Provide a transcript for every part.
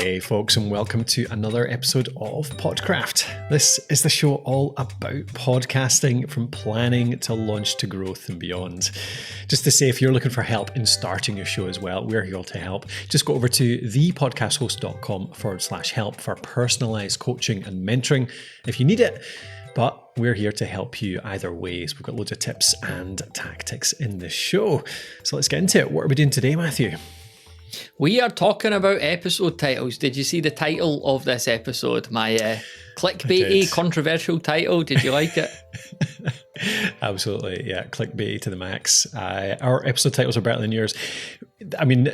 Hey folks, and welcome to another episode of Podcraft. This is the show all about podcasting, from planning to launch to growth and beyond. Just to say, if you're looking for help in starting your show as well, we're here to help. Just go over to thepodcasthost.com/help for personalized coaching and mentoring if you need it. But we're here to help you either way. So we've got loads of tips and tactics in the show. So let's get into it. What are we doing today, Matthew? We are talking about episode titles. Did you see the title of this episode? My clickbaity, controversial title. Did you like it? Absolutely, yeah. Clickbaity to the max. Our episode titles are better than yours. I mean,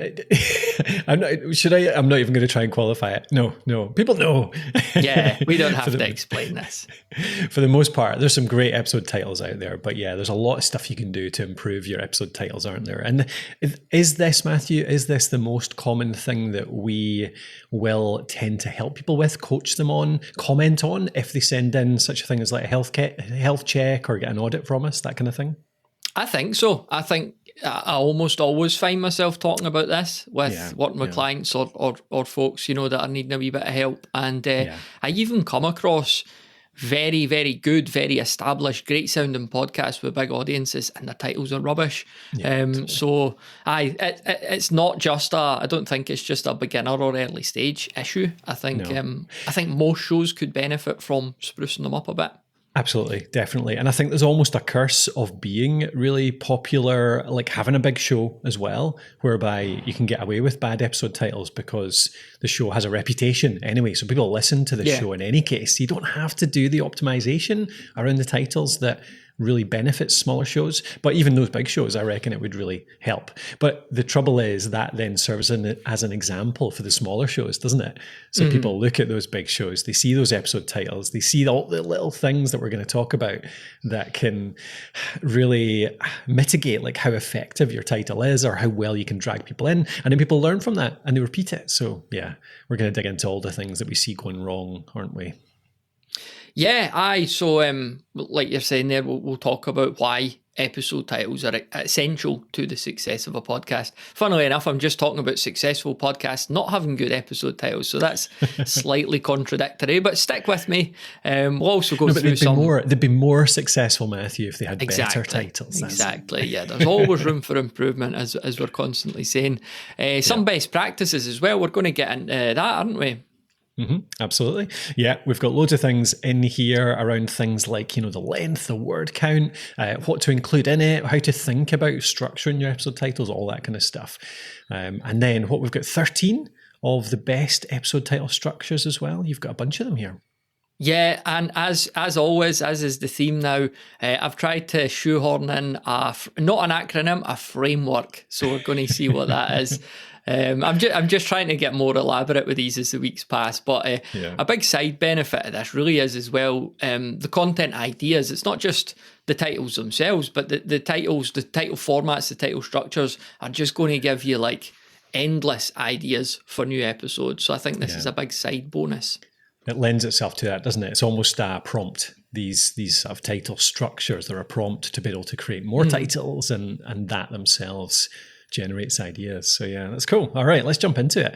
I'm not even going to try and qualify it. No. People know. Yeah, we don't have to explain this. For the most part, there's some great episode titles out there, but yeah, there's a lot of stuff you can do to improve your episode titles, aren't there? And is this, Matthew, the most common thing that we will tend to help people with, coach them on, comment on if they send in such a thing as like a health check or get an audit from us, that kind of thing? I think so. I think I almost always find myself talking about this with working with clients or folks, that are needing a wee bit of help. And I even come across very, very good, very established, great sounding podcasts with big audiences, and the titles are rubbish. Totally. So it's not just I don't think it's just a beginner or early stage issue. I think most shows could benefit from sprucing them up a bit. Absolutely, definitely. And I think there's almost a curse of being really popular, like having a big show as well, whereby you can get away with bad episode titles because the show has a reputation anyway. So people listen to the show in any case. You don't have to do the optimization around the titles that really benefits smaller shows. But even those big shows, I reckon it would really help. But the trouble is that then serves as an example for the smaller shows, doesn't it? So people look at those big shows, they see those episode titles, they see all the little things that we're going to talk about that can really mitigate like how effective your title is or how well you can drag people in. And then people learn from that and they repeat it. So yeah, we're going to dig into all the things that we see going wrong, aren't we? Yeah, so like you're saying there, we'll talk about why episode titles are essential to the success of a podcast. Funnily enough, I'm just talking about successful podcasts not having good episode titles, so that's slightly contradictory, but stick with me. We'll also go through they'd be more successful, Matthew, if they had better titles. Exactly, yeah. There's always room for improvement, as we're constantly saying. Some best practices as well. We're going to get into that, aren't we? Absolutely. Yeah, we've got loads of things in here around things like, the length, the word count, what to include in it, how to think about structuring your episode titles, all that kind of stuff. And then we've got 13 of the best episode title structures as well. You've got a bunch of them here. Yeah, and as always, as is the theme now, I've tried to shoehorn in not an acronym, a framework. So we're going to see what that is. I'm just trying to get more elaborate with these as the weeks pass, but a big side benefit of this really is as well the content ideas. It's not just the titles themselves, but the titles, the title formats, the title structures are just going to give you like endless ideas for new episodes. So I think this is a big side bonus. It lends itself to that, doesn't it? It's almost a prompt. These sort of title structures, they're a prompt to be able to create more titles, and that themselves generates ideas. So yeah, that's cool. All right, let's jump into it.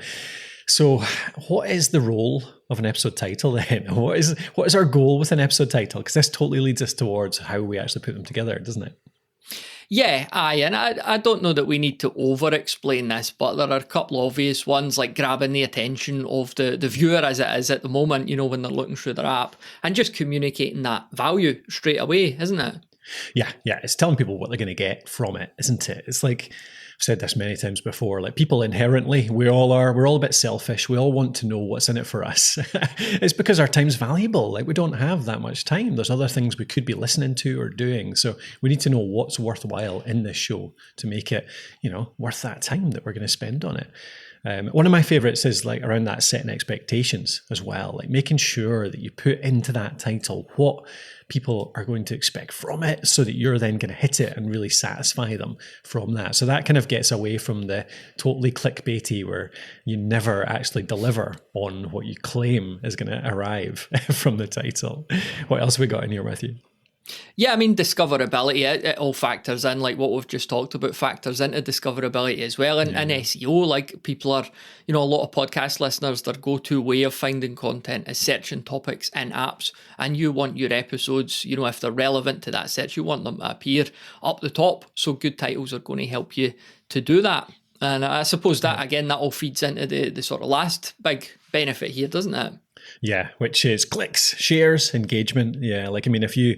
So what is the role of an episode title then? What is our goal with an episode title? Because this totally leads us towards how we actually put them together, doesn't it? Yeah, and I don't know that we need to over-explain this, but there are a couple of obvious ones, like grabbing the attention of the viewer as it is at the moment, when they're looking through their app, and just communicating that value straight away, isn't it? Yeah, it's telling people what they're going to get from it, isn't it? It's like, I've said this many times before, like people inherently, we're all a bit selfish. We all want to know what's in it for us. It's because our time's valuable. Like we don't have that much time. There's other things we could be listening to or doing. So we need to know what's worthwhile in this show to make it, worth that time that we're going to spend on it. One of my favorites is like around that setting expectations as well, like making sure that you put into that title what people are going to expect from it so that you're then going to hit it and really satisfy them from that. So that kind of gets away from the totally clickbaity where you never actually deliver on what you claim is going to arrive from the title. What else have we got in here, Matthew? Yeah, I mean, discoverability, it all factors in, like what we've just talked about, factors into discoverability as well. And SEO, like people are, a lot of podcast listeners, their go-to way of finding content is searching topics in apps. And you want your episodes, if they're relevant to that search, you want them to appear up the top. So good titles are going to help you to do that. And I suppose that, again, that all feeds into the sort of last big benefit here, doesn't it? Yeah, which is clicks, shares, engagement. Yeah, if you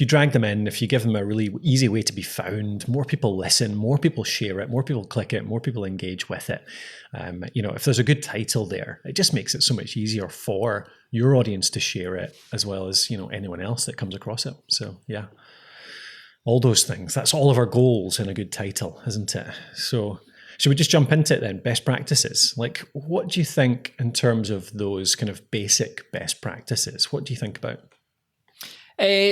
drag them in, if you give them a really easy way to be found, more people listen, more people share it, more people click it, more people engage with it. If there's a good title there, it just makes it so much easier for your audience to share it as well as, anyone else that comes across it. So yeah, all those things. That's all of our goals in a good title, isn't it? So should we just jump into it then? Best practices. Like, what do you think in terms of those kind of basic best practices? What do you think about?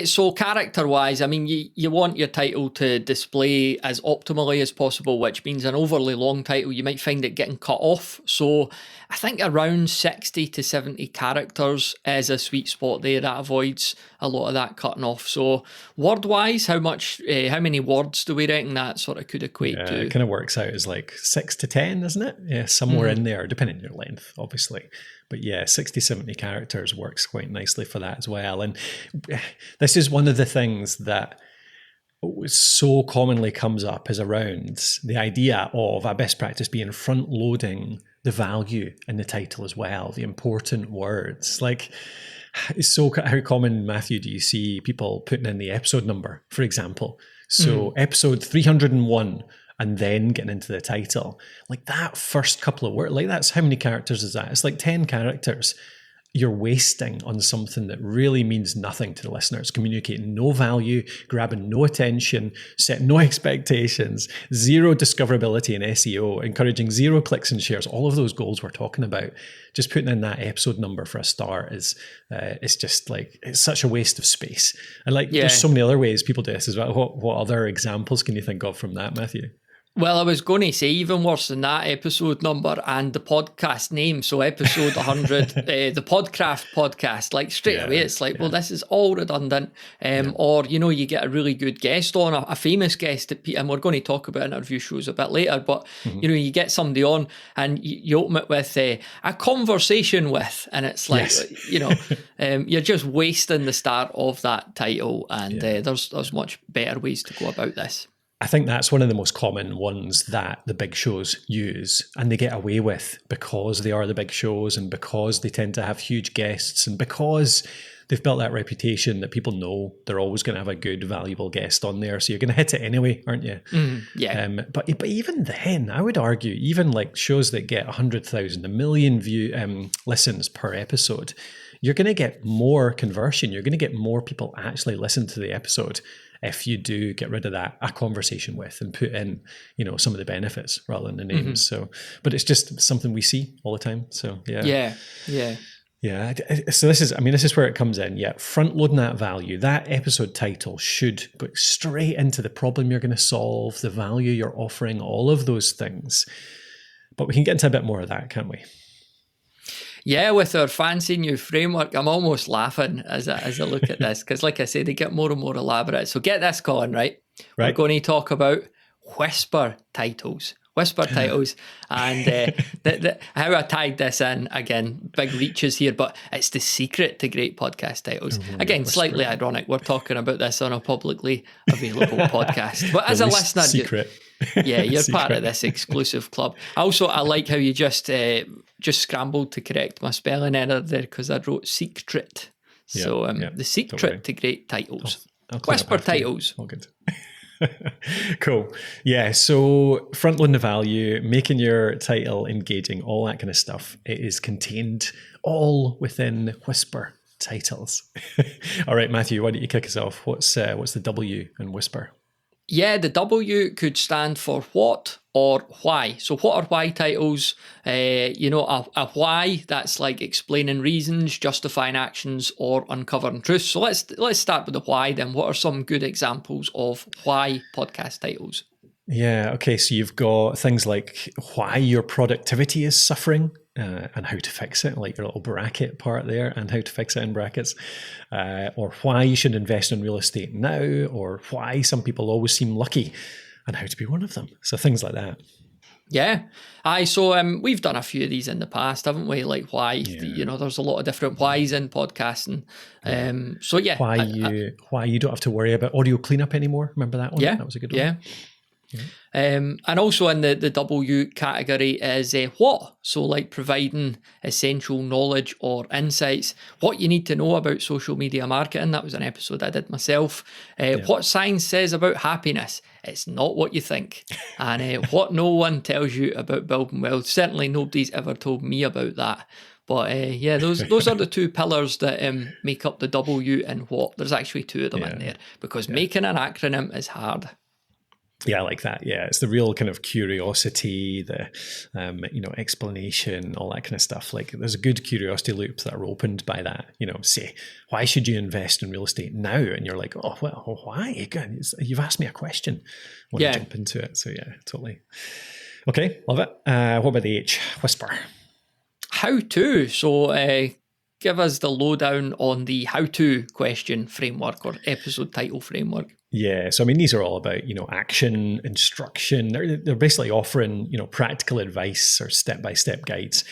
So character-wise, I mean, you want your title to display as optimally as possible, which means an overly long title, you might find it getting cut off. So I think around 60 to 70 characters is a sweet spot there that avoids a lot of that cutting off. So word-wise, how many words do we reckon that sort of could equate to? It kind of works out as like 6 to 10, isn't it? Yeah, somewhere in there, depending on your length, obviously. But yeah, 60, 70 characters works quite nicely for that as well. And this is one of the things that so commonly comes up is around the idea of a best practice being front loading the value in the title as well, the important words. Like, it's so how common, Matthew, do you see people putting in the episode number, for example? So episode 301, and then getting into the title. Like that first couple of words, like that's how many characters is that? It's like 10 characters you're wasting on something that really means nothing to the listeners, communicating no value, grabbing no attention, setting no expectations, zero discoverability in SEO, encouraging zero clicks and shares, all of those goals we're talking about. Just putting in that episode number for a start is it's just like, it's such a waste of space. And there's so many other ways people do this as well. What other examples can you think of from that, Matthew? Well, I was going to say even worse than that, episode number and the podcast name. So episode 100, the Podcraft podcast, like straight away, it's like, well, this is all redundant. Or, you get a really good guest on, a famous guest, and we're going to talk about interview shows a bit later, but, you get somebody on and you open it with a conversation with, and it's like, you're just wasting the start of that title. And there's much better ways to go about this. I think that's one of the most common ones that the big shows use, and they get away with because they are the big shows and because they tend to have huge guests and because they've built that reputation that people know they're always going to have a good, valuable guest on there. So you're going to hit it anyway, aren't you? But even then, I would argue, even like shows that get 100,000, 1 million listens per episode, you're going to get more conversion. You're going to get more people actually listen to the episode if you do get rid of that a conversation with and put in, some of the benefits rather than the names. So, but it's just something we see all the time. So yeah. So this is where it comes in. Yeah, front loading that value. That episode title should go straight into the problem you're going to solve, the value you're offering, all of those things. But we can get into a bit more of that, can't we? Yeah, with our fancy new framework, I'm almost laughing as I look at this because, like I say, they get more and more elaborate. So get this, Colin, right? We're going to talk about whisper titles. And how I tied this in, again, big reaches here, but it's the secret to great podcast titles. Again, slightly ironic. We're talking about this on a publicly available podcast. But as a listener, secret. You're part of this exclusive club. Also, I like how you just scrambled to correct my spelling error there because I wrote secret. So the secret to great titles. I'll whisper titles. All good. Cool. Yeah, so front loading the value, making your title engaging, all that kind of stuff. It is contained all within whisper titles. All right, Matthew, why don't you kick us off? What's the W in whisper? Yeah, the W could stand for what or why. So what are why titles? A why, that's like explaining reasons, justifying actions, or uncovering truths. So let's start with the why then. What are some good examples of why podcast titles? Yeah, okay, so you've got things like why your productivity is suffering and how to fix it, like your little bracket part there, and how to fix it in brackets, or why you should invest in real estate now, or why some people always seem lucky, and how to be one of them. So things like that. Yeah. So we've done a few of these in the past, haven't we? Like why, there's a lot of different whys in podcasting. So yeah. Why you don't have to worry about audio cleanup anymore. Remember that one? Yeah. That was a good one. Yeah. And also in the W category is what? So like providing essential knowledge or insights, what you need to know about social media marketing. That was an episode I did myself. What science says about happiness. It's not what you think. And what no one tells you about building wealth. Certainly nobody's ever told me about that. But those are the two pillars that make up the W and what. There's actually two of them in there because making an acronym is hard. Yeah, I like that. Yeah, it's the real kind of curiosity, the explanation, all that kind of stuff. Like there's a good curiosity loops that are opened by that. Say, why should you invest in real estate now? And you're like, oh well, why? Again, you've asked me a question. I want to jump into it. So yeah, totally. Okay, love it. What about the H? Whisper. How to. So give us the lowdown on the how-to question framework or episode title framework. Yeah, so I mean, these are all about, action, instruction. They're basically offering, practical advice or step-by-step guides.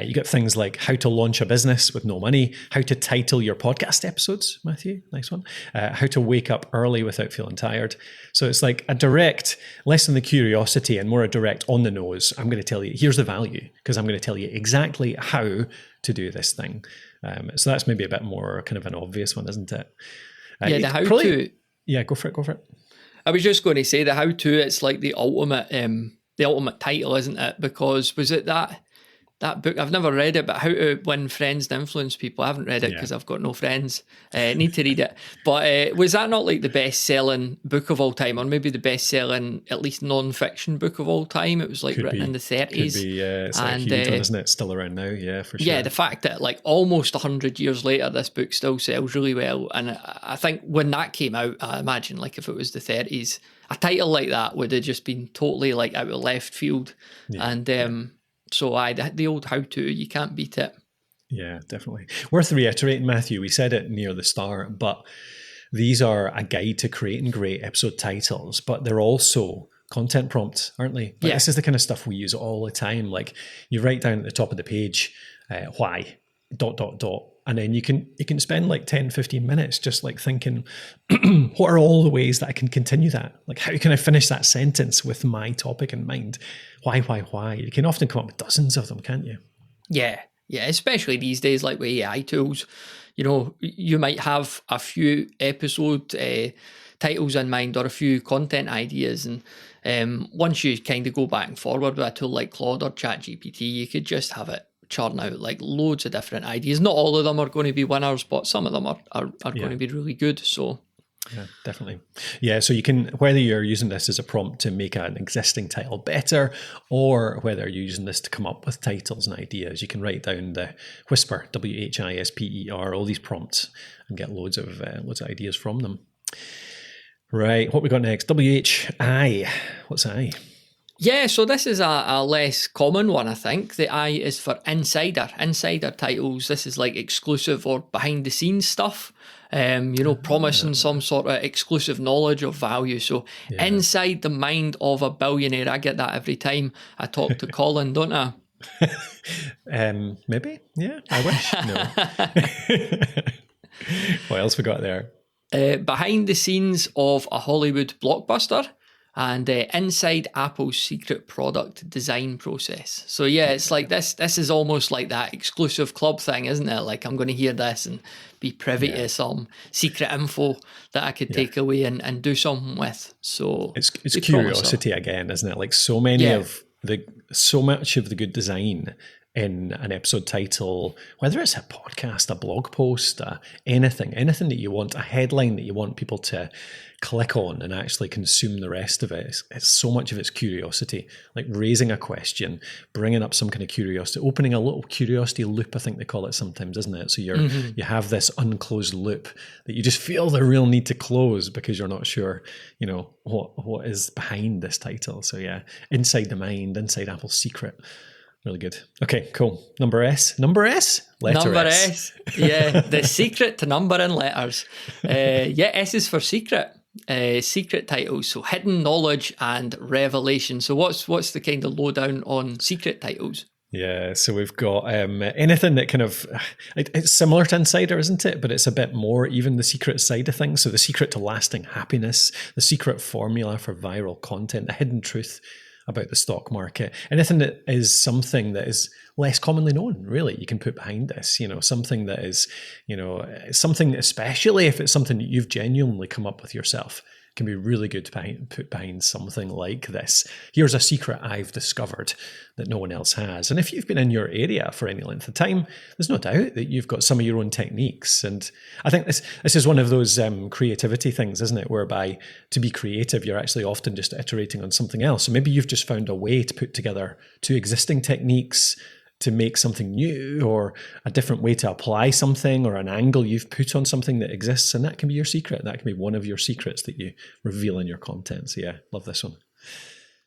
You got things like how to launch a business with no money, how to title your podcast episodes, Matthew, nice one, how to wake up early without feeling tired. So it's like a direct, less than the curiosity and more a direct on the nose. I'm going to tell you, here's the value, because I'm going to tell you exactly how to do this thing. So that's maybe a bit more kind of an obvious one, isn't it? The how-to. Yeah, go for it. I was just going to say the how-to, it's like the ultimate title, isn't it? Because was it that book? I've never read it, but How to Win Friends and Influence People. I haven't read it because I've got no friends. Need to read it. But was that not like the best-selling book of all time, or maybe the best-selling, at least non-fiction book of all time? It was like written in the 30s. Could be, it's like a huge one, isn't it? Still around now, yeah, for sure. Yeah, the fact that like almost 100 years later, this book still sells really well. And I think when that came out, I imagine like if it was the 30s, a title like that would have just been totally like out of left field. Yeah. And so the old how-to, you can't beat it. Yeah, definitely. Worth reiterating, Matthew, we said it near the start, but these are a guide to creating great episode titles, but they're also content prompts, aren't they? Like, this is the kind of stuff we use all the time. Like you write down at the top of the page, why, ... And then you can spend like 10, 15 minutes just like thinking, what are all the ways that I can continue that? Like, how can I finish that sentence with my topic in mind? Why? You can often come up with dozens of them, can't you? Yeah, especially these days, like with AI tools. You might have a few episode titles in mind or a few content ideas. And once you kind of go back and forward with a tool like Claude or ChatGPT, you could just have it churn out like loads of different ideas. Not all of them are going to be winners, but some of them are going to be really good. So yeah, definitely. Yeah, so you can, whether you're using this as a prompt to make an existing title better, or whether you're using this to come up with titles and ideas, you can write down the Whisper, WHISPER, all these prompts and get loads of ideas from them. Right, what we got next? WHI. What's I? Yeah, so this is a less common one, I think. The I is for insider titles. This is like exclusive or behind the scenes stuff, promising some sort of exclusive knowledge of value. So inside the mind of a billionaire. I get that every time I talk to Colin, don't I? Maybe, yeah, I wish. No. What else we got there? Behind the scenes of a Hollywood blockbuster. And inside Apple's secret product design process. So yeah, it's like this is almost like that exclusive club thing, isn't it? Like I'm going to hear this and be privy to some secret info that I could take away and do something with. So it's curiosity again, isn't it? Like so much of the good design in an episode title, whether it's a podcast, a blog post, anything that you want, a headline that you want people to click on and actually consume the rest of it. It's so much of it's curiosity, like raising a question, bringing up some kind of curiosity, opening a little curiosity loop, I think they call it sometimes, isn't it? So you have this unclosed loop that you just feel the real need to close because you're not sure, what is behind this title. So yeah, inside the mind, inside Apple's secret Really good. Okay, cool. Number S. Number S? Letter Number S. S. Yeah, the secret to numbering letters. Yeah, S is for secret. Secret titles, so hidden knowledge and revelation. So what's the kind of lowdown on secret titles? Yeah, so we've got anything that kind of, it's similar to Insider, isn't it? But it's a bit more even the secret side of things. So the secret to lasting happiness, the secret formula for viral content, the hidden truth about the stock market, anything that is something that is less commonly known, really, you can put behind this, something that is, something, especially if it's something that you've genuinely come up with yourself, can be really good to put behind something like this. Here's a secret I've discovered that no one else has. And if you've been in your area for any length of time, there's no doubt that you've got some of your own techniques. And I think this is one of those creativity things, isn't it? Whereby to be creative, you're actually often just iterating on something else. So maybe you've just found a way to put together two existing techniques to make something new, or a different way to apply something, or an angle you've put on something that exists, and that can be your secret. That can be one of your secrets that you reveal in your content. So yeah, love this one.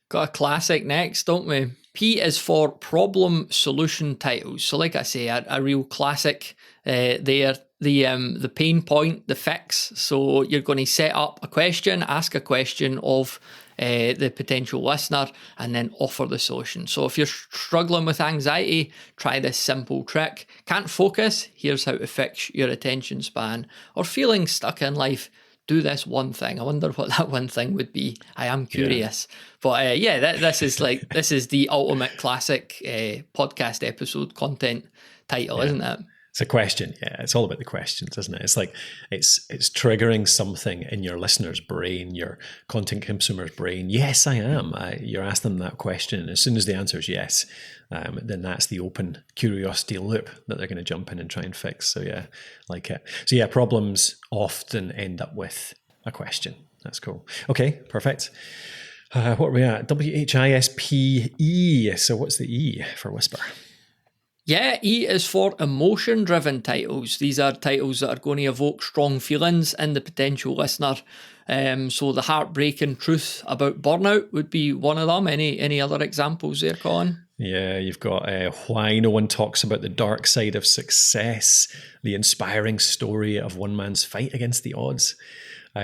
Got a classic next, don't we? P is for problem solution titles. So like I say, a real classic there. The pain point, the fix. So you're going to set up a question, ask a question of the potential listener, and then offer the solution. So if you're struggling with anxiety, try this simple trick. Can't focus? Here's how to fix your attention span. Or feeling stuck in life, do this one thing. I wonder what that one thing would be. I am curious. Yeah. But this is the ultimate classic podcast episode content title, isn't it? It's a question. Yeah, it's all about the questions, isn't it? It's like it's triggering something in your listener's brain, your content consumer's brain. Yes, I am. You're asking them that question, and as soon as the answer is yes, then that's the open curiosity loop that they're going to jump in and try and fix. So yeah, like it. So yeah, problems often end up with a question. That's cool. Okay, perfect. What are we at? WHISPE. So what's the E for whisper? Yeah, E is for emotion-driven titles. These are titles that are going to evoke strong feelings in the potential listener. So the heartbreaking truth about burnout would be one of them. Any other examples there, Colin? Yeah, you've got why no one talks about the dark side of success, the inspiring story of one man's fight against the odds.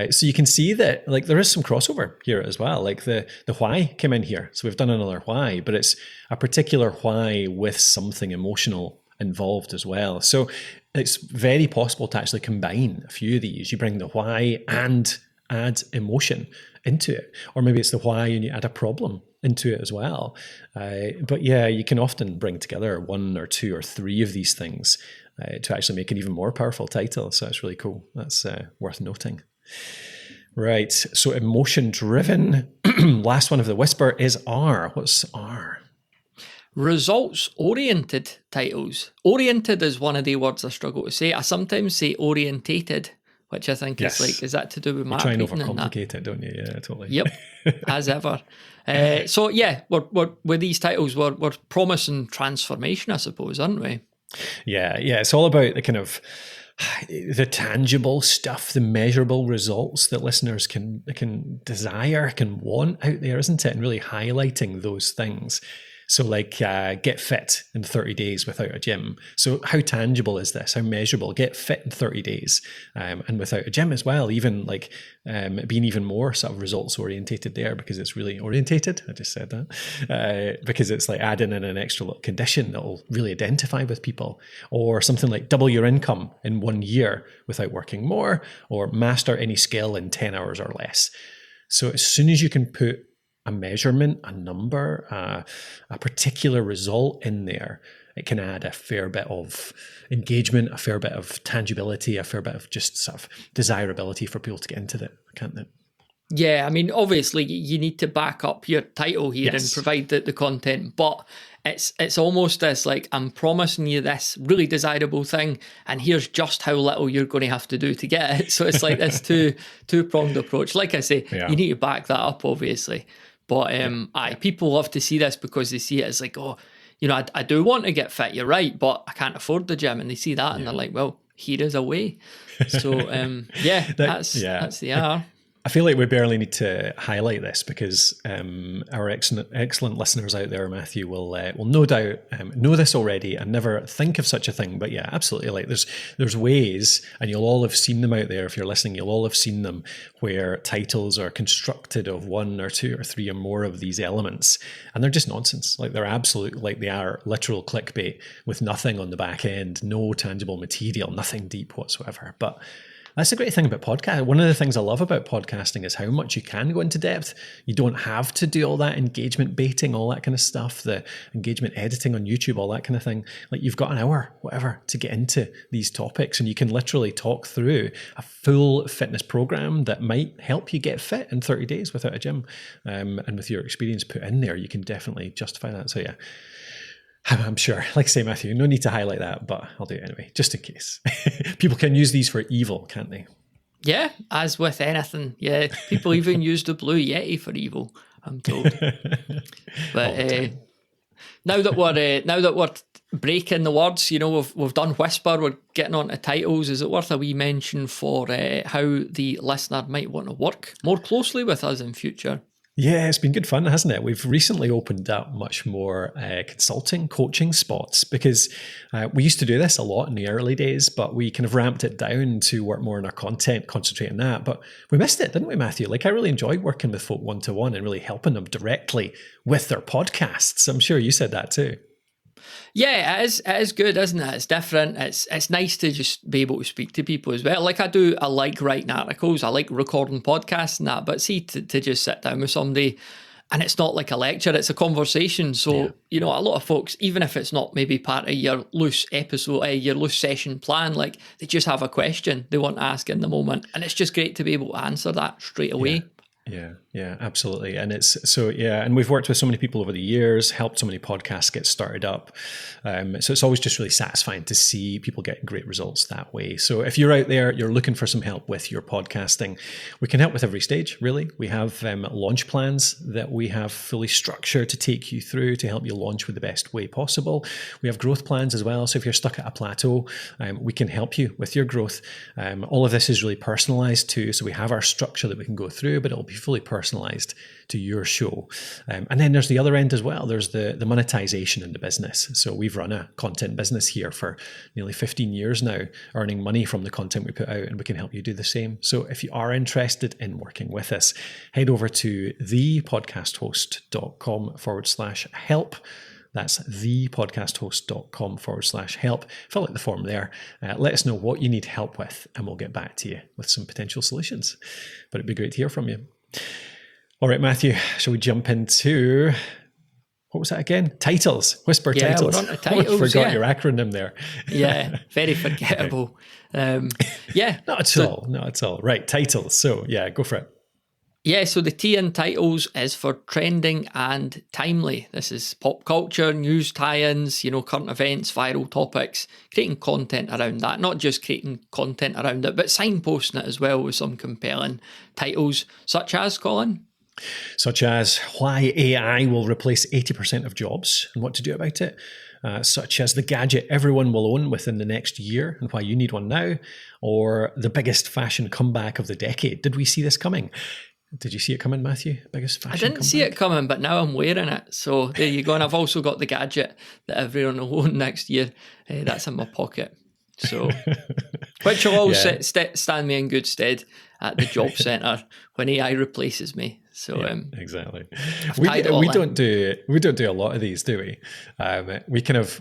So you can see that like there is some crossover here as well. Like the why came in here. So we've done another why, but it's a particular why with something emotional involved as well. So it's very possible to actually combine a few of these. You bring the why and add emotion into it. Or maybe it's the why and you add a problem into it as well. But yeah, you can often bring together one or two or three of these things to actually make an even more powerful title. So it's really cool. That's worth noting. Right, so emotion driven. Last one of the whisper is R. What's R? Results oriented titles. Oriented is one of the words I struggle to say. I sometimes say orientated, which I think is that to do with my try and overcomplicate it, don't you? Yeah, totally. Yep, as ever. So yeah, we're with these titles, we're promising transformation, I suppose, aren't we? Yeah. It's all about the kind of the tangible stuff, the measurable results that listeners can desire, can want out there, isn't it? And really highlighting those things. So like get fit in 30 days without a gym. So how tangible is this? How measurable? Get fit in 30 days and without a gym as well. Even like being even more sort of results orientated there because it's really orientated. I just said that because it's like adding in an extra little condition that will really identify with people, or something like double your income in 1 year without working more, or master any skill in 10 hours or less. So as soon as you can put a measurement, a number, a particular result in there, it can add a fair bit of engagement, a fair bit of tangibility, a fair bit of just sort of desirability for people to get into it, can't they? Yeah, I mean, obviously you need to back up your title here and provide the content, but it's almost this like, I'm promising you this really desirable thing, and here's just how little you're going to have to do to get it. So it's like this two-pronged approach. Like I say, you need to back that up, obviously. But people love to see this because they see it as like, oh, you know, I do want to get fit, you're right, but I can't afford the gym. And they see that and they're like, well, here is a way. So that's the R. I feel like we barely need to highlight this because our excellent listeners out there, Matthew, will no doubt know this already and never think of such a thing. But yeah, absolutely. Like there's ways, and you'll all have seen them out there. If you're listening, you'll all have seen them where titles are constructed of 1 or 2 or 3 or more of these elements, and they're just nonsense. Like they're absolute, like they are literal clickbait with nothing on the back end, no tangible material, nothing deep whatsoever. But that's the great thing about podcast. One of the things I love about podcasting is how much you can go into depth. You don't have to do all that engagement baiting, all that kind of stuff, the engagement editing on YouTube, all that kind of thing. Like you've got an hour, whatever, to get into these topics, and you can literally talk through a full fitness program that might help you get fit in 30 days without a gym. And with your experience put in there, you can definitely justify that. So yeah. I'm sure, like I say, Matthew, no need to highlight that, but I'll do it anyway, just in case. People can use these for evil, can't they? Yeah, as with anything. Yeah, people even use the Blue Yeti for evil, I'm told. But now that we're breaking the words, you know, we've done whisper, we're getting on to titles. Is it worth a wee mention for how the listener might want to work more closely with us in future? Yeah, it's been good fun, hasn't it? We've recently opened up much more consulting, coaching spots because we used to do this a lot in the early days, but we kind of ramped it down to work more on our content, concentrate on that. But we missed it, didn't we, Matthew? Like I really enjoyed working with folk one-to-one and really helping them directly with their podcasts. I'm sure you said that too. Yeah, it is good, isn't it? It's different. It's nice to just be able to speak to people as well. Like I like writing articles, I like recording podcasts and that, but see, to just sit down with somebody and it's not like a lecture, it's a conversation. So, you know, a lot of folks, even if it's not maybe part of your loose episode, your loose session plan, like they just have a question they want to ask in the moment. And it's just great to be able to answer that straight away. Yeah, absolutely. And and we've worked with so many people over the years, helped so many podcasts get started up. So it's always just really satisfying to see people getting great results that way. So if you're out there, you're looking for some help with your podcasting, we can help with every stage, really. We have launch plans that we have fully structured to take you through to help you launch with the best way possible. We have growth plans as well. So if you're stuck at a plateau, we can help you with your growth. All of this is really personalized too. So we have our structure that we can go through, but it'll be fully personalized to your show. And then there's the other end as well. There's the monetization in the business. So we've run a content business here for nearly 15 years now, earning money from the content we put out, and we can help you do the same. So if you are interested in working with us, head over to thepodcasthost.com/help. That's thepodcasthost.com/help. Fill out the form there. Let us know what you need help with, and we'll get back to you with some potential solutions. But it'd be great to hear from you. All right, Matthew, shall we jump into, what was that again? Titles, whisper titles. We're on to titles. I forgot your acronym there. Yeah, very forgettable. Okay. Not at all. Right, titles. So yeah, go for it. Yeah, so the T in titles is for trending and timely. This is pop culture, news tie-ins, current events, viral topics, creating content around that. Not just creating content around it, but signposting it as well with some compelling titles, such as, Colin? Such as why AI will replace 80% of jobs and what to do about it. Such as the gadget everyone will own within the next year and why you need one now. Or the biggest fashion comeback of the decade. Did we see this coming? Did you see it coming, Matthew? Biggest fashion comeback? See it coming, but now I'm wearing it. So there you go. And I've also got the gadget that everyone will own next year. That's in my pocket. So, which will all stand me in good stead at the job centre when AI replaces me. So exactly. We don't do a lot of these, do we?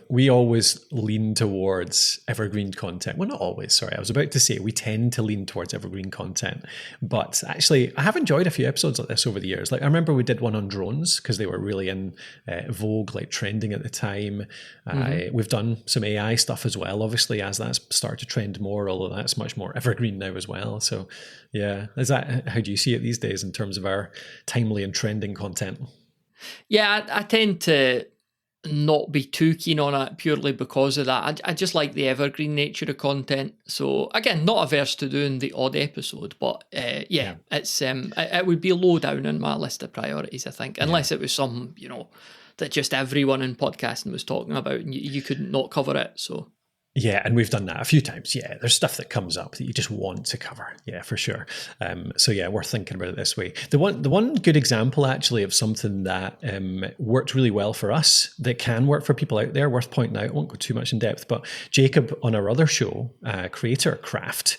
We always lean towards evergreen content. Well, not always. Sorry, I was about to say we tend to lean towards evergreen content, but actually, I have enjoyed a few episodes like this over the years. Like I remember we did one on drones because they were really in vogue, like trending at the time. We've done some AI stuff as well, obviously, as that's started to trend more. Although that's much more evergreen now as well. So, yeah, how do you see it these days in terms of our timely and trending content? Yeah, I tend to not be too keen on it purely because of that. I just like the evergreen nature of content. So again, not averse to doing the odd episode, but it's it would be low down on my list of priorities, I think, unless it was that just everyone in podcasting was talking about and you couldn't not cover it. So Yeah, and we've done that a few times. Yeah, there's stuff that comes up that you just want to cover. Yeah, for sure. So yeah, we're thinking about it this way. The one good example actually of something that worked really well for us that can work for people out there, worth pointing out. I won't go too much in depth, but Jacob on our other show, Creator Craft,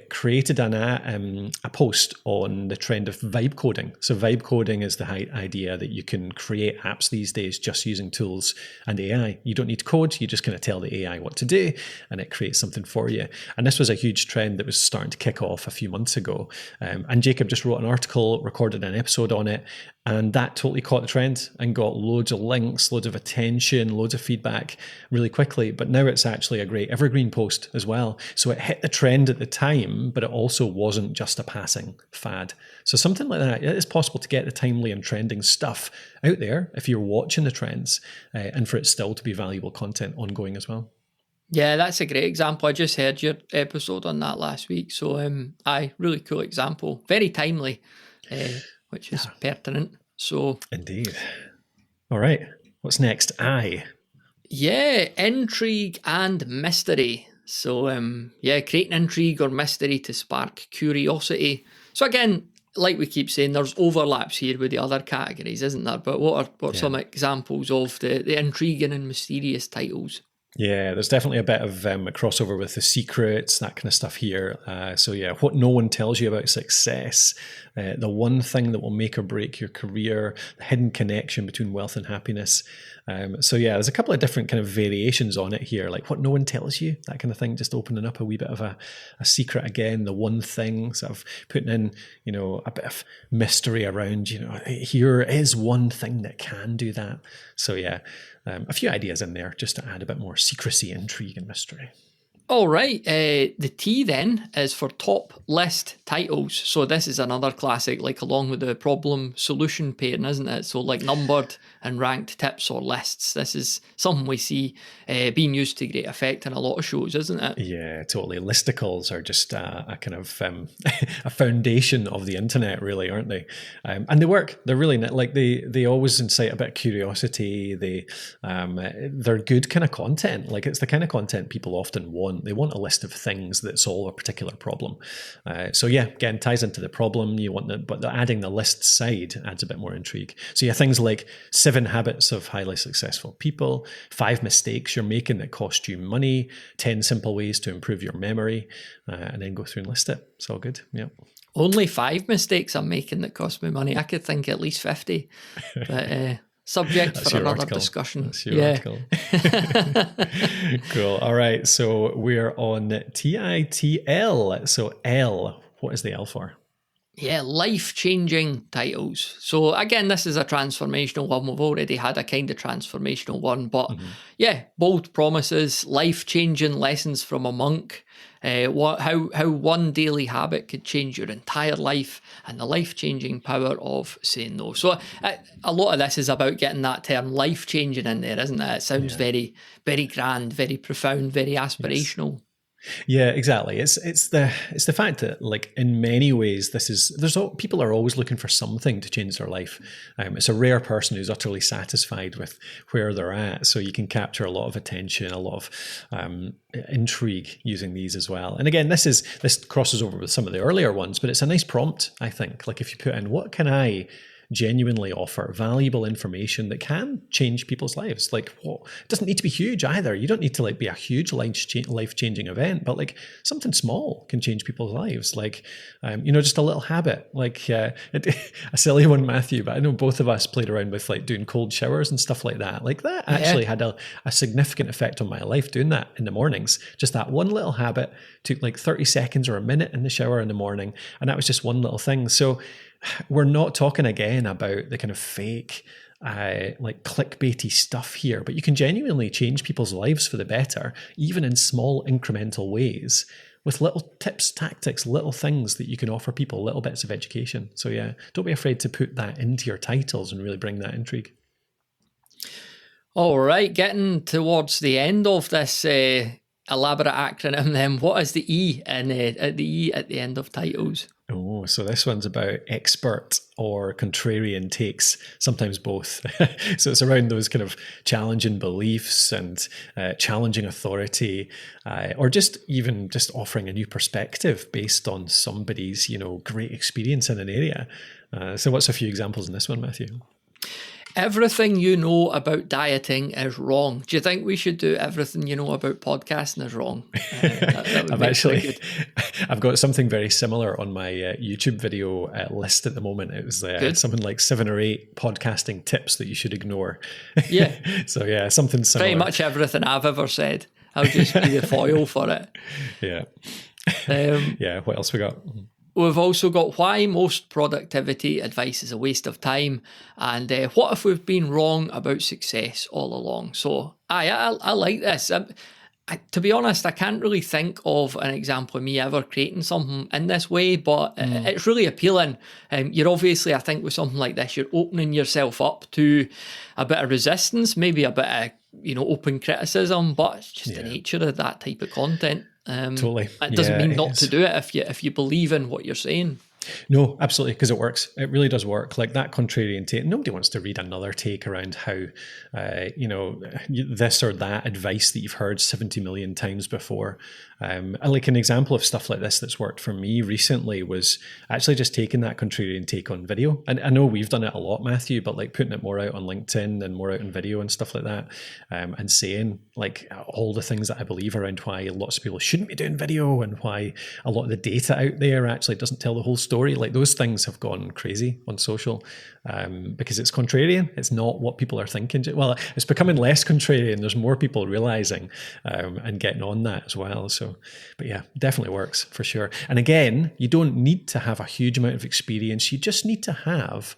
created a post on the trend of vibe coding. So vibe coding is the idea that you can create apps these days just using tools and AI. You don't need code. You just kind of tell the AI what to do, and it creates something for you. And this was a huge trend that was starting to kick off a few months ago. And Jacob just wrote an article, recorded an episode on it, and that totally caught the trend and got loads of links, loads of attention, loads of feedback really quickly. But now it's actually a great evergreen post as well. So it hit the trend at the time, but it also wasn't just a passing fad. So something like that, it is possible to get the timely and trending stuff out there if you're watching the trends, and for it still to be valuable content ongoing as well. Yeah, that's a great example. I just heard your episode on that last week. So, really cool example. Very timely, which is pertinent. So, indeed. All right. What's next? Yeah, intrigue and mystery. So, creating intrigue or mystery to spark curiosity. So again, like we keep saying, there's overlaps here with the other categories, isn't there? But what are some examples of the intriguing and mysterious titles? Yeah, there's definitely a bit of a crossover with the secrets, that kind of stuff here. So yeah, what no one tells you about success, the one thing that will make or break your career, the hidden connection between wealth and happiness. So yeah, there's a couple of different kind of variations on it here, like what no one tells you, that kind of thing, just opening up a wee bit of a secret again, the one thing, sort of putting in, a bit of mystery around, here is one thing that can do that. So yeah, a few ideas in there just to add a bit more secrecy, intrigue, and mystery. All right. The T then is for top list titles. So this is another classic, like along with the problem solution pairing, isn't it? So like numbered and ranked tips or lists. This is something we see being used to great effect in a lot of shows, isn't it? Yeah, totally. Listicles are just a kind of a foundation of the internet, really, aren't they? And they work. They're really like they always incite a bit of curiosity. They're good kind of content. Like it's the kind of content people often want. They want a list of things that solve a particular problem. So yeah, again, ties into the problem you want, but adding the list side adds a bit more intrigue. So yeah, things like 7 habits of highly successful people, 5 mistakes you're making that cost you money, 10 simple ways to improve your memory, and then go through and list it. It's all good. Yeah. Only 5 mistakes I'm making that cost me money. I could think at least 50, but subject for another article. Discussion. That's your article. Cool. All right. So we're on TITL. So L, what is the L for? Yeah, life-changing titles. So again, this is a transformational one. We've already had a kind of transformational one, but yeah, bold promises, life-changing lessons from a monk, how one daily habit could change your entire life, and the life-changing power of saying no. So a lot of this is about getting that term life-changing in there, isn't it? It sounds very, very grand, very profound, very aspirational. Yes. Yeah, exactly. It's the fact that, like, in many ways, people are always looking for something to change their life. It's a rare person who's utterly satisfied with where they're at. So you can capture a lot of attention, a lot of intrigue using these as well. And again, this crosses over with some of the earlier ones, but it's a nice prompt, I think. Like if you put in, what can I genuinely offer valuable information that can change people's lives? Like, it doesn't need to be huge either. You don't need to be a huge life-changing event, but like something small can change people's lives. Like, just a little habit, like a silly one, Matthew, but I know both of us played around with like doing cold showers and stuff like that. Like that actually had a significant effect on my life, doing that in the mornings. Just that one little habit took like 30 seconds or a minute in the shower in the morning. And that was just one little thing. So we're not talking again about the kind of fake, like clickbaity stuff here, but you can genuinely change people's lives for the better, even in small incremental ways, with little tips, tactics, little things that you can offer people, little bits of education. So yeah, don't be afraid to put that into your titles and really bring that intrigue. All right, getting towards the end of this elaborate acronym then, what is the E at the end of titles? Oh, so this one's about expert or contrarian takes, sometimes both. So it's around those kind of challenging beliefs and challenging authority, or just even just offering a new perspective based on somebody's, great experience in an area. So what's a few examples in this one, Matthew? Everything you know about dieting is wrong. Do you think we should do everything you know about podcasting is wrong? That would I've got something very similar on my YouTube video list at the moment. It was something like 7 or 8 podcasting tips that you should ignore. Yeah. So yeah, something similar. Pretty much everything I've ever said. I'll just be the foil for it. Yeah. Yeah. What else we got? We've also got why most productivity advice is a waste of time, and what if we've been wrong about success all along. So I like this. To be honest, I can't really think of an example of me ever creating something in this way, but it's really appealing. You're obviously, I think with something like this, you're opening yourself up to a bit of resistance, maybe a bit of open criticism, but it's just the nature of that type of content. Totally. It doesn't mean not to do it if you believe in what you're saying. No, absolutely, because it works. It really does work. Like that contrarian take, nobody wants to read another take around how, this or that advice that you've heard 70 million times before. Like an example of stuff like this that's worked for me recently was actually just taking that contrarian take on video. And I know we've done it a lot, Matthew, but like putting it more out on LinkedIn and more out in video and stuff like that, and saying like all the things that I believe around why lots of people shouldn't be doing video and why a lot of the data out there actually doesn't tell the whole story. Like those things have gone crazy on social because it's contrarian. It's not what people are thinking. Well, it's becoming less contrarian. There's more people realizing and getting on that as well. So, but yeah, definitely works for sure. And again, you don't need to have a huge amount of experience. You just need to have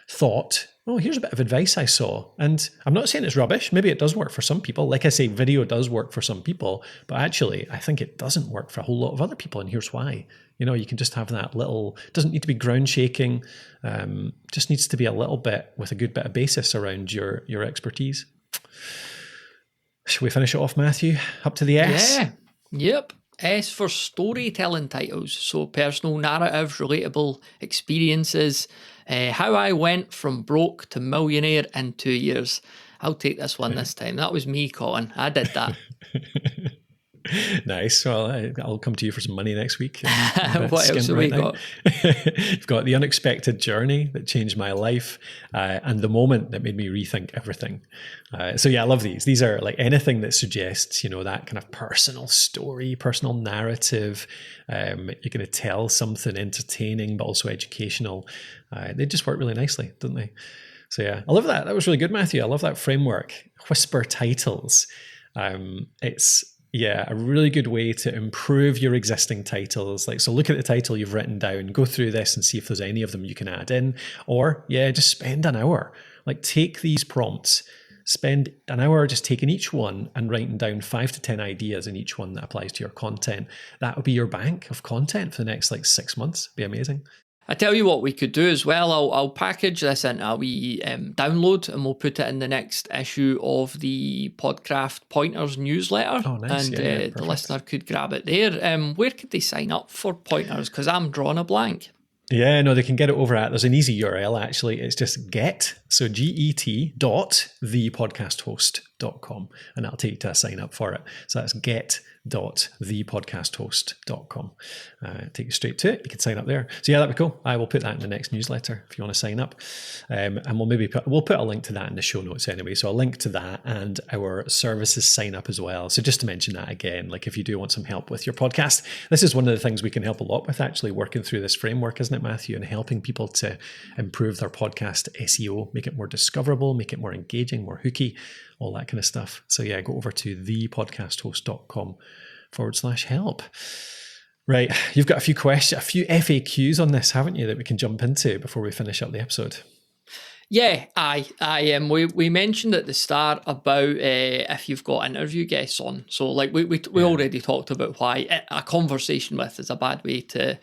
thought, oh, here's a bit of advice I saw. And I'm not saying it's rubbish. Maybe it does work for some people. Like I say, video does work for some people, but actually I think it doesn't work for a whole lot of other people. And here's why. You can just have that little, doesn't need to be ground shaking, just needs to be a little bit with a good bit of basis around your expertise. Shall we finish it off, Matthew? Up to the S? Yeah. Yep. S for storytelling titles. So personal narratives, relatable experiences. How I went from broke to millionaire in 2 years. I'll take this one this time. That was me, Colin. I did that. Nice. Well, I'll come to you for some money next week. What else have we got? You've got the unexpected journey that changed my life and the moment that made me rethink everything. So yeah, I love these. These are like anything that suggests, that kind of personal story, personal narrative. You're going to tell something entertaining, but also educational. They just work really nicely, don't they? So yeah, I love that. That was really good, Matthew. I love that framework. Whisper titles. It's a really good way to improve your existing titles. So look at the title you've written down, go through this and see if there's any of them you can add in, or just spend an hour. Take these prompts, spend an hour just taking each one and writing down 5 to 10 ideas in each one that applies to your content. That would be your bank of content for the next 6 months. It'd be amazing. I tell you what we could do as well. I'll package this into a wee download and we'll put it in the next issue of the Podcraft Pointers newsletter. Oh, nice. And the listener could grab it there. Where could they sign up for Pointers? Because I'm drawing a blank. Yeah, no, they can get it over at, there's an easy URL actually. It's just get.thepodcasthost.com and that'll take you to a sign up for it. So that's get.thepodcasthost.com. Take you straight to it. You can sign up there. So yeah, that'd be cool. I will put that in the next newsletter if you want to sign up. And we'll put a link to that in the show notes anyway. So a link to that and our services sign up as well. So just to mention that again, if you do want some help with your podcast, this is one of the things we can help a lot with, actually working through this framework, isn't it, Matthew, and helping people to improve their podcast SEO, make it more discoverable, make it more engaging, more hooky, all that kind of stuff. So yeah, go over to thepodcasthost.com/help. Right, you've got a few FAQs on this, haven't you, that we can jump into before we finish up the episode? Yeah, we mentioned at the start about if you've got interview guests on. So we already talked about why a conversation with is a bad way to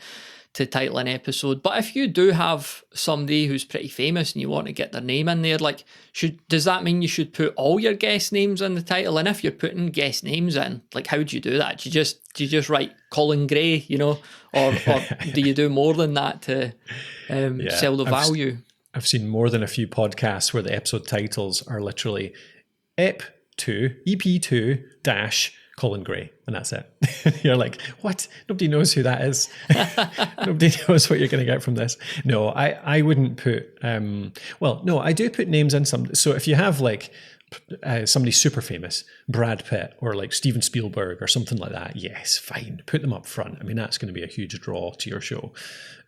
to title an episode. But if you do have somebody who's pretty famous and you want to get their name in there, like, does that mean you should put all your guest names in the title? And if you're putting guest names in, like, how do you do that? Do you just write Colin Gray, or do you do more than that to sell the value? I've seen more than a few podcasts where the episode titles are literally EP2 dash Colin Gray, and that's it. You're like, what? Nobody knows who that is. Nobody knows what you're going to get from this. No, I wouldn't put, I do put names in some. So if you have like somebody super famous, Brad Pitt or like Steven Spielberg or something like that, yes, fine, put them up front. I mean, that's going to be a huge draw to your show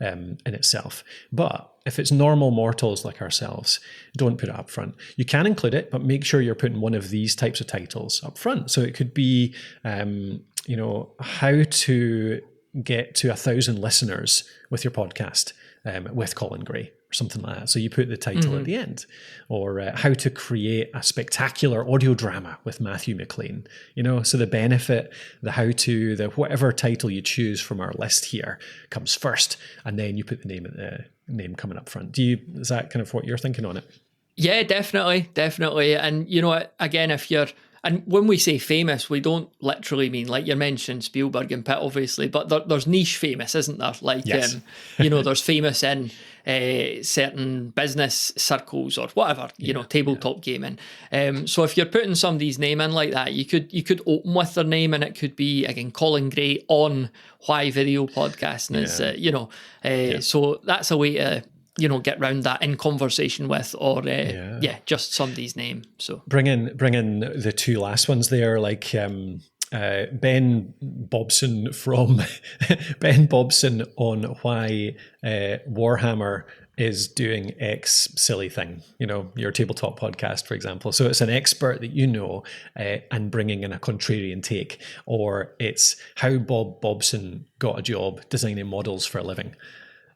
in itself. But if it's normal mortals like ourselves, don't put it up front. You can include it, but make sure you're putting one of these types of titles up front. So it could be, how to get to 1,000 listeners with your podcast with Colin Gray, or something like that. So you put the title at the end, or how to create a spectacular audio drama with Matthew McLean. So the benefit, the how to, the whatever title you choose from our list here comes first, and then you put the name coming up front. Is that kind of what you're thinking on it? Yeah, definitely. And again, and when we say famous, we don't literally mean, like you mentioned, Spielberg and Pitt, obviously, but there's niche famous, isn't there? Like, yes. There's famous in certain business circles or whatever, tabletop gaming. So if you're putting somebody's name in like that, you could open with their name, and it could be, again, Colin Gray on Why Video Podcasting is, so that's a way to, get round that in conversation with, or just somebody's name. So bring in the two last ones there, like Ben Bobson from Ben Bobson on why Warhammer is doing X silly thing, your tabletop podcast, for example. So it's an expert that and bringing in a contrarian take, or it's how Bob Bobson got a job designing models for a living.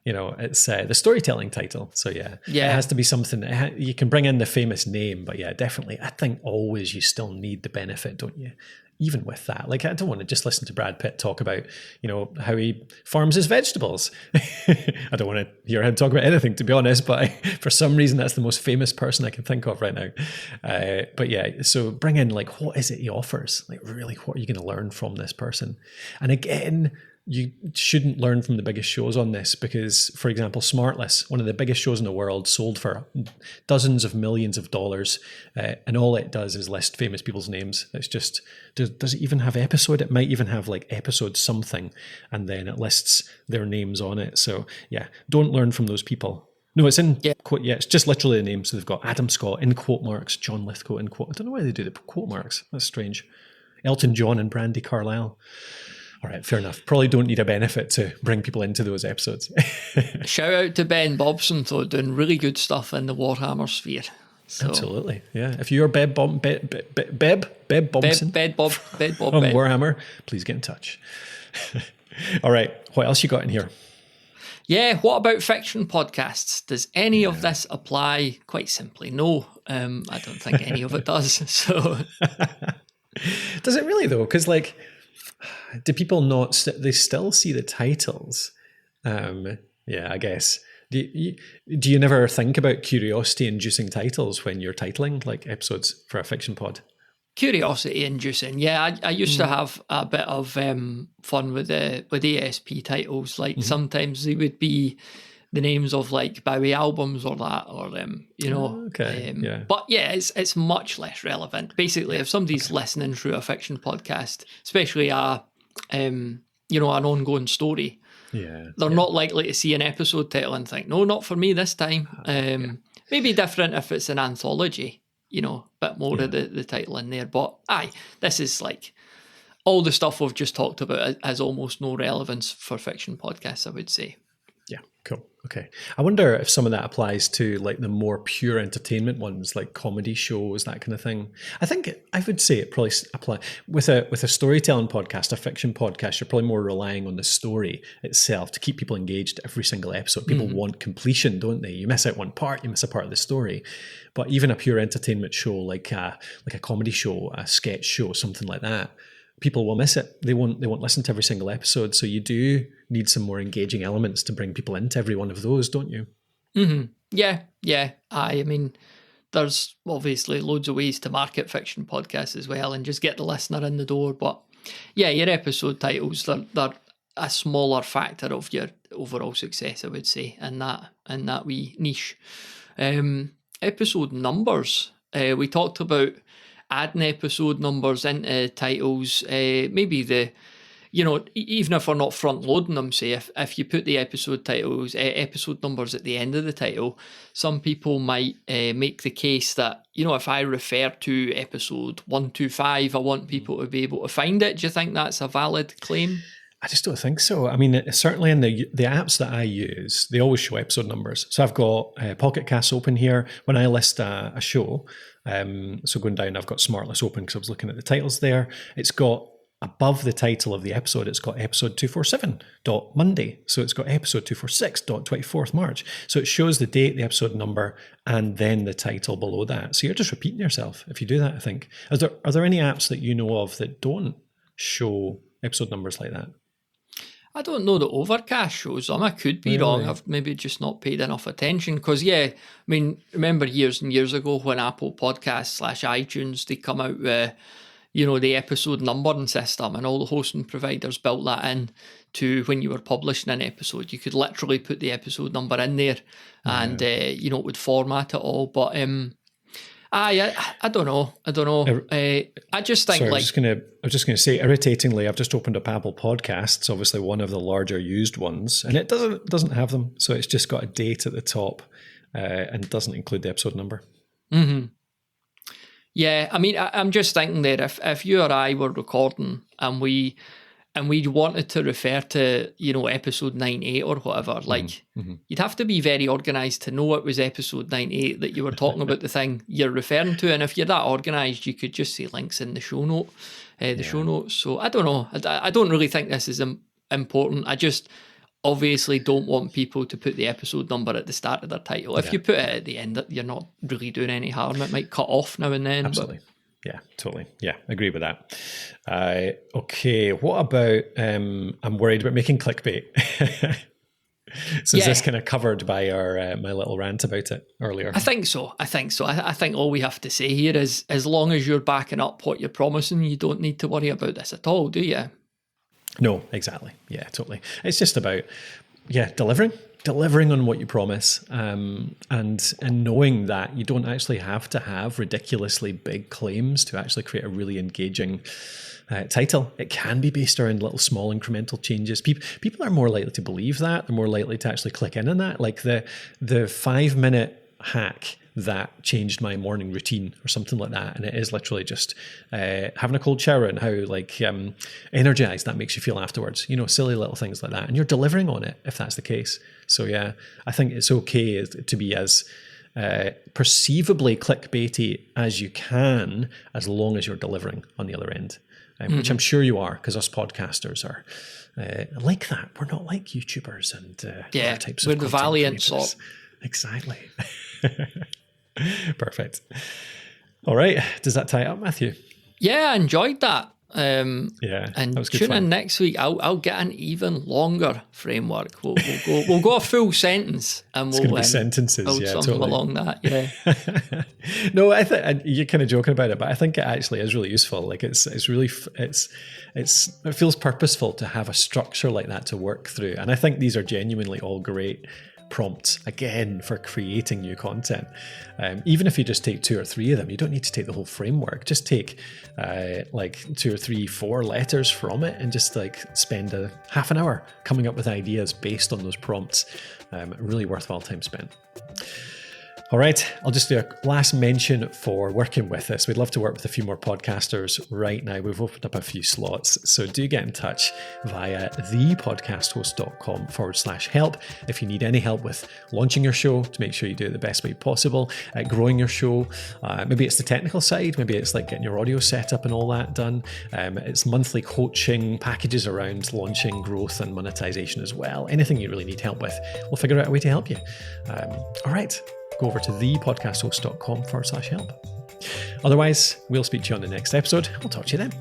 It's the storytelling title. So it has to be something you can bring in the famous name, but definitely, I think always you still need the benefit, don't you? Even with that, like, I don't want to just listen to Brad Pitt talk about, how he farms his vegetables. I don't want to hear him talk about anything, to be honest, but for some reason, that's the most famous person I can think of right now. So bring in, like, what is it he offers? Like, really, what are you going to learn from this person? And again, you shouldn't learn from the biggest shows on this, because, for example, Smartless, one of the biggest shows in the world, sold for dozens of millions of dollars, and all it does is list famous people's names. It's just, does it even have episode? It might even have like episode something, and then it lists their names on it. So don't learn from those people. No, it's in quote. It's just literally the name. So they've got Adam Scott in quote marks, John Lithgow in quote. I don't know why they do the quote marks. That's strange. Elton John and Brandy Carlisle. All right, fair enough. Probably don't need a benefit to bring people into those episodes. Shout out to Ben Bobson, though, doing really good stuff in the Warhammer sphere. So. Absolutely, yeah. If you're Beb Bobson on Warhammer, please get in touch. All right, what else you got in here? Yeah, what about fiction podcasts? Does any of this apply? Quite simply, no. I don't think any of it does. So, does it really though? Because like, do people not? They still see the titles. I guess. Do you never think about curiosity-inducing titles when you're titling like episodes for a fiction pod? Curiosity-inducing, yeah. I used to have a bit of fun with ASP titles. Like sometimes they would be the names of like Bowie albums or that, or But it's much less relevant. Basically, if somebody's listening through a fiction podcast, especially an ongoing story, they're not likely to see an episode title and think, no, not for me this time. Maybe different if it's an anthology, a bit more of the title in there. But this is like all the stuff we've just talked about has almost no relevance for fiction podcasts, I would say. Yeah, cool. Okay. I wonder if some of that applies to like the more pure entertainment ones, like comedy shows, that kind of thing. I would say it probably apply with a storytelling podcast, a fiction podcast. You're probably more relying on the story itself to keep people engaged every single episode. People want completion, don't they? You miss out one part, you miss a part of the story. But even a pure entertainment show, like a comedy show, a sketch show, something like that, people will miss it. They won't listen to every single episode. So you do need some more engaging elements to bring people into every one of those, don't you? Mm-hmm. Yeah. I mean, there's obviously loads of ways to market fiction podcasts as well and just get the listener in the door. But yeah, your episode titles, they're a smaller factor of your overall success, I would say, in that wee niche. Episode numbers. We talked about adding episode numbers into titles. Maybe even if we're not front loading them, say if you put the episode episode numbers at the end of the title, some people might make the case that, if I refer to episode 125, I want people to be able to find it. Do you think that's a valid claim? I just don't think so. I mean, certainly in the apps that I use, they always show episode numbers. So I've got Pocket Casts open here. When I list a show, so going down, I've got Smartless open because I was looking at the titles there. It's got above the title of the episode, it's got episode 247.Monday. So it's got episode 246.24th March. So it shows the date, the episode number, and then the title below that. So you're just repeating yourself if you do that, I think. Are there any apps that you know of that don't show episode numbers like that? I don't know that Overcast shows them. I could be wrong. I've maybe just not paid enough attention because, remember years and years ago when Apple Podcasts /iTunes, they come out with, the episode numbering system, and all the hosting providers built that in to when you were publishing an episode. You could literally put the episode number in there and, it would format it all. But I don't know. I just think I was just going to say, irritatingly, I've just opened up Apple Podcasts, obviously one of the larger used ones, and it doesn't have them. So it's just got a date at the top and doesn't include the episode number. Mm-hmm. Yeah, I mean, I'm just thinking that if you or I were recording and we wanted to refer to, episode 98 or whatever, you'd have to be very organised to know it was episode 98 that you were talking about the thing you're referring to. And if you're that organised, you could just say links in the show notes. So I don't know. I don't really think this is important. I just obviously don't want people to put the episode number at the start of their title. If you put it at the end, you're not really doing any harm. It might cut off now and then. Absolutely. Yeah, totally. Yeah, agree with that. Okay, what about, I'm worried about making clickbait. So is this kind of covered by our my little rant about it earlier? I think so. I think all we have to say here is, as long as you're backing up what you're promising, you don't need to worry about this at all, do you? No, exactly. Yeah, totally. It's just about, delivering on what you promise, and knowing that you don't actually have to have ridiculously big claims to actually create a really engaging title. It can be based around little small incremental changes. People are more likely to believe that. They're more likely to actually click in on that. Like the 5-minute hack that changed my morning routine or something like that. And it is literally just having a cold shower and how energized that makes you feel afterwards. Silly little things like that. And you're delivering on it if that's the case. So yeah, I think it's okay to be as perceivably clickbaity as you can, as long as you're delivering on the other end, which I'm sure you are, because us podcasters are like that. We're not like YouTubers and other types of we're the valiant sort. Exactly. Perfect. All right. Does that tie it up, Matthew? Yeah, I enjoyed that. And that was good tune fun. In next week. I'll get an even longer framework. We'll go a full sentence, and it's going to be sentences. Build something totally along that. Yeah. No, I think you're kind of joking about it, but I think it actually is really useful. Like it feels purposeful to have a structure like that to work through, and I think these are genuinely all great prompts again for creating new content. Even if you just take 2 or 3 of them, you don't need to take the whole framework. Just take 2 or 3, 4 letters from it and just spend a half an hour coming up with ideas based on those prompts. Really worthwhile time spent. All right, I'll just do a last mention for working with us. We'd love to work with a few more podcasters right now. We've opened up a few slots, so do get in touch via thepodcasthost.com/help if you need any help with launching your show to make sure you do it the best way possible, growing your show. Maybe it's the technical side, maybe it's like getting your audio set up and all that done. It's monthly coaching packages around launching, growth and monetization as well. Anything you really need help with, we'll figure out a way to help you. All right. Go over to thepodcasthost.com/help. Otherwise, we'll speak to you on the next episode. I'll talk to you then.